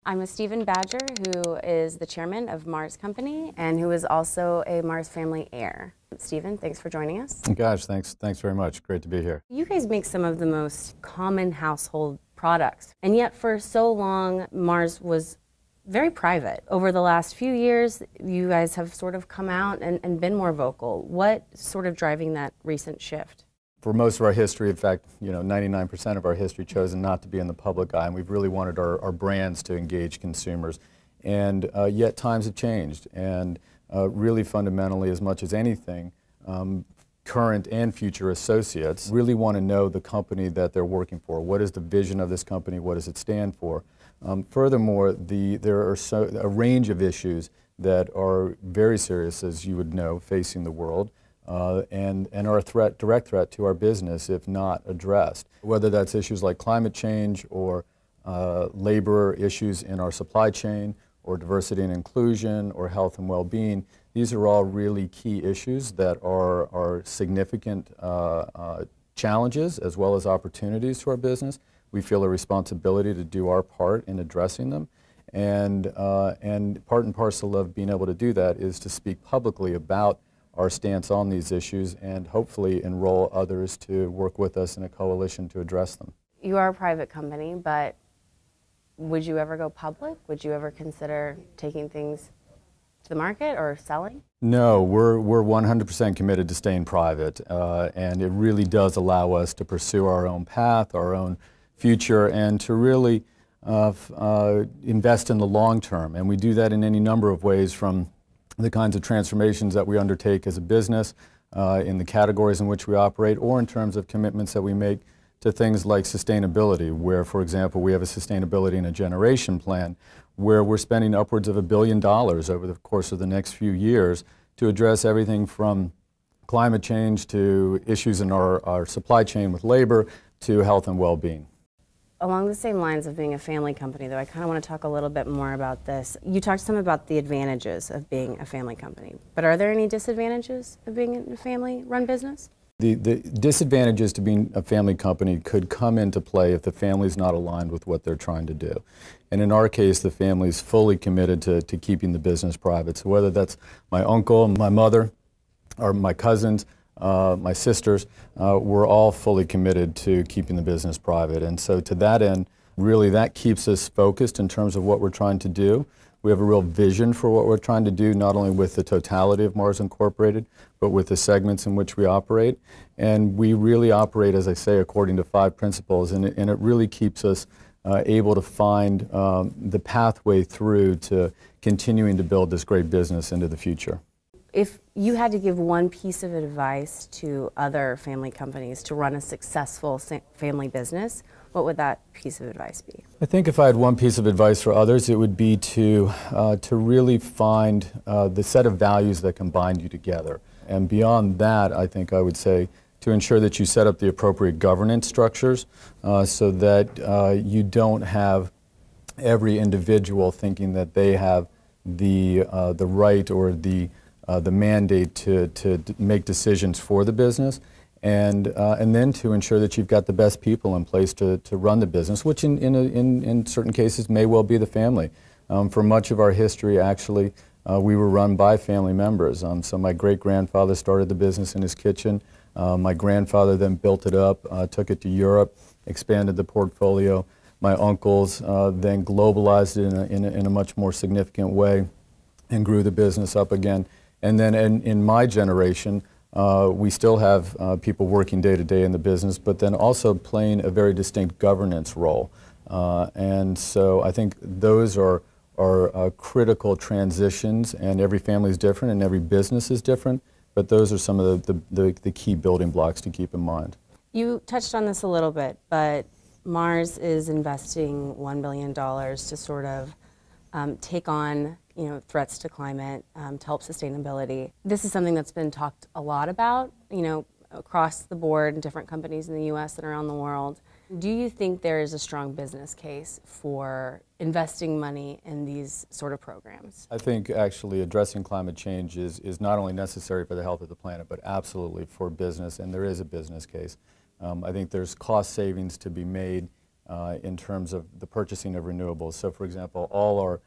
I'm with Stephen Badger, who is the chairman of Mars Company and who is also a Mars family heir. Stephen, thanks for joining us. Gosh, thanks very much. Great to be here. You guys make some of the most common household products, and yet for so long, Mars was very private. Over the last few years, you guys have sort of come out and been more vocal. What's sort of driving that recent shift? For most of our history, in fact, 99% of our history, chosen not to be in the public eye, and we've really wanted our brands to engage consumers. And yet times have changed, and really fundamentally, as much as anything, current and future associates really want to know the company that they're working for. What is the vision of this company? What does it stand for? Furthermore, there are a range of issues that are very serious, as you would know, facing the world. And are a direct threat to our business if not addressed. Whether that's issues like climate change or labor issues in our supply chain or diversity and inclusion or health and well-being, these are all really key issues that are significant challenges as well as opportunities to our business. We feel a responsibility to do our part in addressing them. And part and parcel of being able to do that is to speak publicly about our stance on these issues and hopefully enroll others to work with us in a coalition to address them. You are a private company, but would you ever go public? Would you ever consider taking things to the market or selling? No, we're 100% committed to staying private, and it really does allow us to pursue our own path, our own future, and to really invest in the long term. And we do that in any number of ways, from the kinds of transformations that we undertake as a business in the categories in which we operate, or in terms of commitments that we make to things like sustainability, where, for example, we have a sustainability and a generation plan where we're spending upwards of $1 billion over the course of the next few years to address everything from climate change to issues in our supply chain with labor to health and well-being. Along the same lines of being a family company, though, I kind of want to talk a little bit more about this. You talked some about the advantages of being a family company, but are there any disadvantages of being a family-run business? The disadvantages to being a family company could come into play if the family's not aligned with what they're trying to do. And in our case, the family's fully committed to keeping the business private. So whether that's my uncle, my mother, or my cousins, my sisters, we're all fully committed to keeping the business private. And so to that end, really that keeps us focused in terms of what we're trying to do. We have a real vision for what we're trying to do, not only with the totality of Mars Incorporated, but with the segments in which we operate. And we really operate, as I say, according to 5 principles, and it really keeps us able to find the pathway through to continuing to build this great business into the future. If you had to give one piece of advice to other family companies to run a successful family business, what would that piece of advice be? I think if I had one piece of advice for others, it would be to really find the set of values that can bind you together. And beyond that, I think I would say to ensure that you set up the appropriate governance structures so that you don't have every individual thinking that they have the right or the mandate to make decisions for the business, and then to ensure that you've got the best people in place to run the business, which in certain cases may well be the family. For much of our history, actually, we were run by family members. So my great-grandfather started the business in his kitchen. My grandfather then built it up, took it to Europe, expanded the portfolio. My uncles then globalized it in a much more significant way and grew the business up again. And then in my generation, we still have people working day to day in the business, but then also playing a very distinct governance role. And so I think those are critical transitions, and every family is different and every business is different, but those are some of the key building blocks to keep in mind. You touched on this a little bit, but Mars is investing $1 billion to sort of take on threats to climate, to help sustainability. This is something that's been talked a lot about, across the board in different companies in the U.S. and around the world. Do you think there is a strong business case for investing money in these sort of programs? I think actually addressing climate change is not only necessary for the health of the planet, but absolutely for business, and there is a business case. I think there's cost savings to be made in terms of the purchasing of renewables. So, for example, all our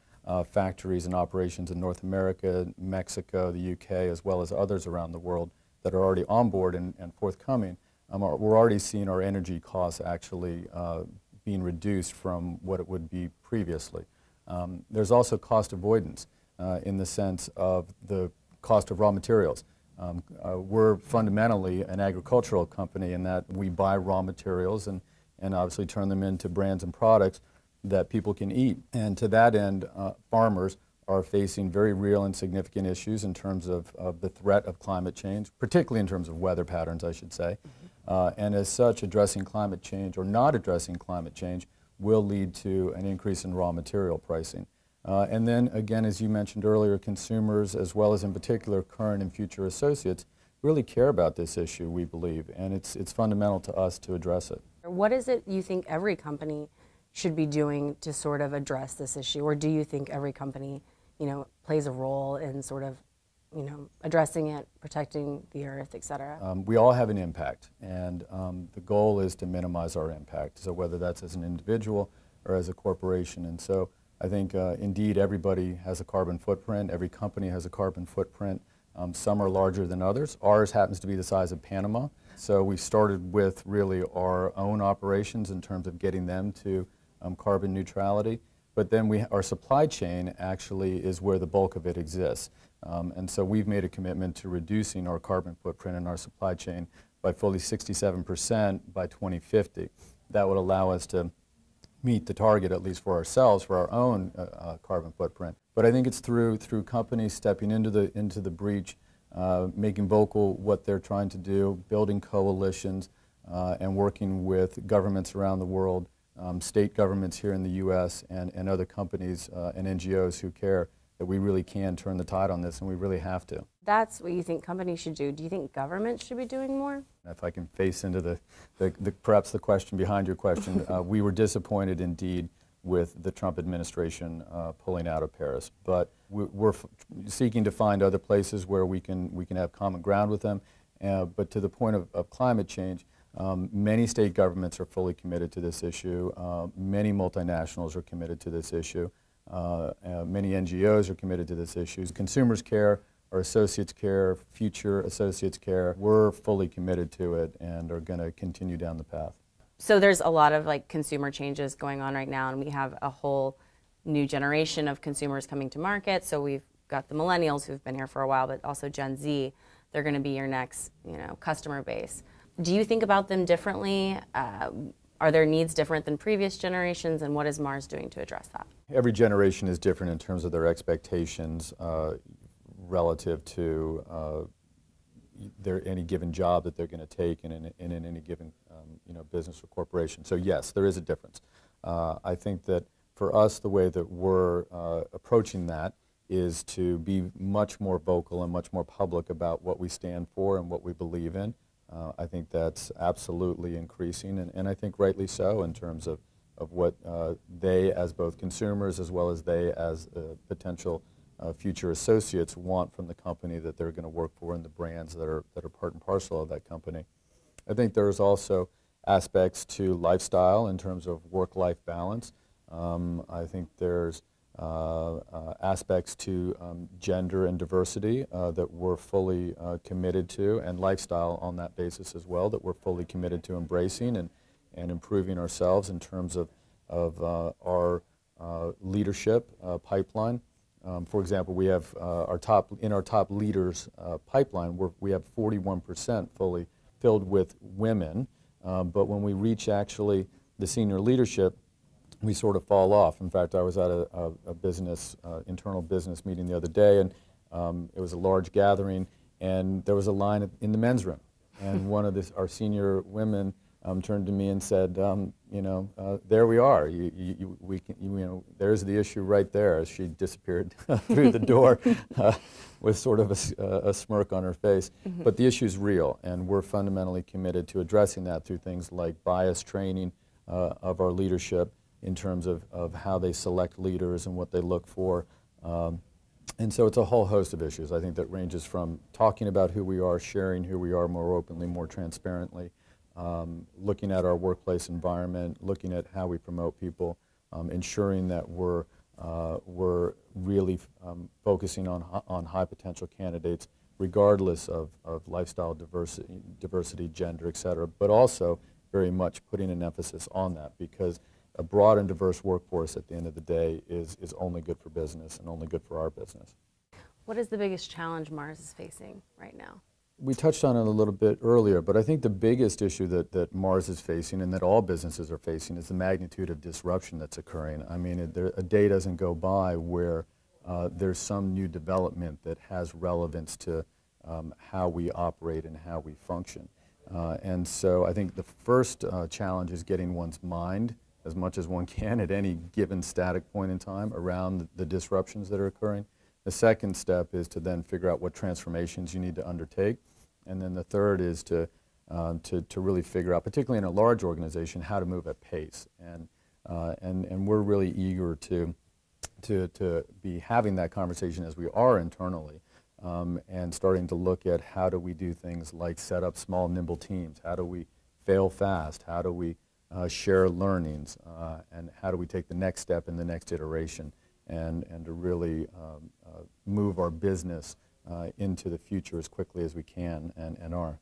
factories and operations in North America, Mexico, the UK, as well as others around the world that are already on board and forthcoming, we're already seeing our energy costs actually being reduced from what it would be previously. There's also cost avoidance in the sense of the cost of raw materials. We're fundamentally an agricultural company in that we buy raw materials and obviously turn them into brands and products that people can eat. And to that end, farmers are facing very real and significant issues in terms of the threat of climate change, particularly in terms of weather patterns, I should say. And as such, addressing climate change or not addressing climate change will lead to an increase in raw material pricing. And then again, as you mentioned earlier, consumers, as well as in particular current and future associates, really care about this issue, we believe, and it's fundamental to us to address it. What is it you think every company should be doing to sort of address this issue, or do you think every company, plays a role in sort of, addressing it, protecting the earth, et cetera? We all have an impact, and the goal is to minimize our impact, so whether that's as an individual or as a corporation. And so I think indeed everybody has a carbon footprint, every company has a carbon footprint. Some are larger than others. Ours happens to be the size of Panama, so we started with really our own operations in terms of getting them to carbon neutrality. But then our supply chain actually is where the bulk of it exists. And so we've made a commitment to reducing our carbon footprint in our supply chain by fully 67% by 2050. That would allow us to meet the target, at least for ourselves, for our own carbon footprint. But I think it's through companies stepping into the breach, making vocal what they're trying to do, building coalitions, and working with governments around the world, state governments here in the U.S. and other companies and NGOs who care, that we really can turn the tide on this, and we really have to. That's what you think companies should do. Do you think governments should be doing more? If I can face into perhaps the question behind your question, we were disappointed indeed with the Trump administration pulling out of Paris, but we're seeking to find other places where we can have common ground with them. But to the point of climate change, many state governments are fully committed to this issue. Many multinationals are committed to this issue. Many NGOs are committed to this issue. Consumers care, our associates care, future associates care. We're fully committed to it and are going to continue down the path. So there's a lot of consumer changes going on right now, and we have a whole new generation of consumers coming to market. So we've got the millennials who've been here for a while, but also Gen Z. They're going to be your next, customer base. Do you think about them differently? Are their needs different than previous generations, and what is Mars doing to address that? Every generation is different in terms of their expectations relative to any given job that they're going to take in any given business or corporation. So yes, there is a difference. I think that for us, the way that we're approaching that is to be much more vocal and much more public about what we stand for and what we believe in. I think that's absolutely increasing, and I think rightly so in terms of what they as both consumers as well as they as potential future associates want from the company that they're going to work for and the brands that are part and parcel of that company. I think there's also aspects to lifestyle in terms of work-life balance. I think there's aspects to gender and diversity that we're fully committed to, and lifestyle on that basis as well that we're fully committed to embracing and improving ourselves in terms of our leadership pipeline. For example, we have our top leaders pipeline, we have 41% fully filled with women, but when we reach actually the senior leadership, we sort of fall off. In fact, I was at a internal business meeting the other day, and it was a large gathering, and there was a line in the men's room, and one of our senior women turned to me and said, there we are. There's the issue right there. As she disappeared through the door with sort of a smirk on her face. Mm-hmm. But the issue is real, and we're fundamentally committed to addressing that through things like bias training of our leadership in terms of how they select leaders and what they look for. And so it's a whole host of issues, I think, that ranges from talking about who we are, sharing who we are more openly, more transparently, looking at our workplace environment, looking at how we promote people, ensuring that we're really focusing on high potential candidates, regardless of lifestyle diversity, gender, et cetera, but also very much putting an emphasis on that, because a broad and diverse workforce at the end of the day is only good for business and only good for our business. What is the biggest challenge Mars is facing right now? We touched on it a little bit earlier, but I think the biggest issue that Mars is facing and that all businesses are facing is the magnitude of disruption that's occurring. I mean, a day doesn't go by where there's some new development that has relevance to how we operate and how we function. And so I think the first challenge is getting one's mind as much as one can at any given static point in time around the disruptions that are occurring. The second step is to then figure out what transformations you need to undertake. And then the third is to really figure out, particularly in a large organization, how to move at pace. And we're really eager to be having that conversation as we are internally, and starting to look at how do we do things like set up small, nimble teams. How do we fail fast? How do we share learnings? And how do we take the next step in the next iteration? And to really move our business into the future as quickly as we can and are.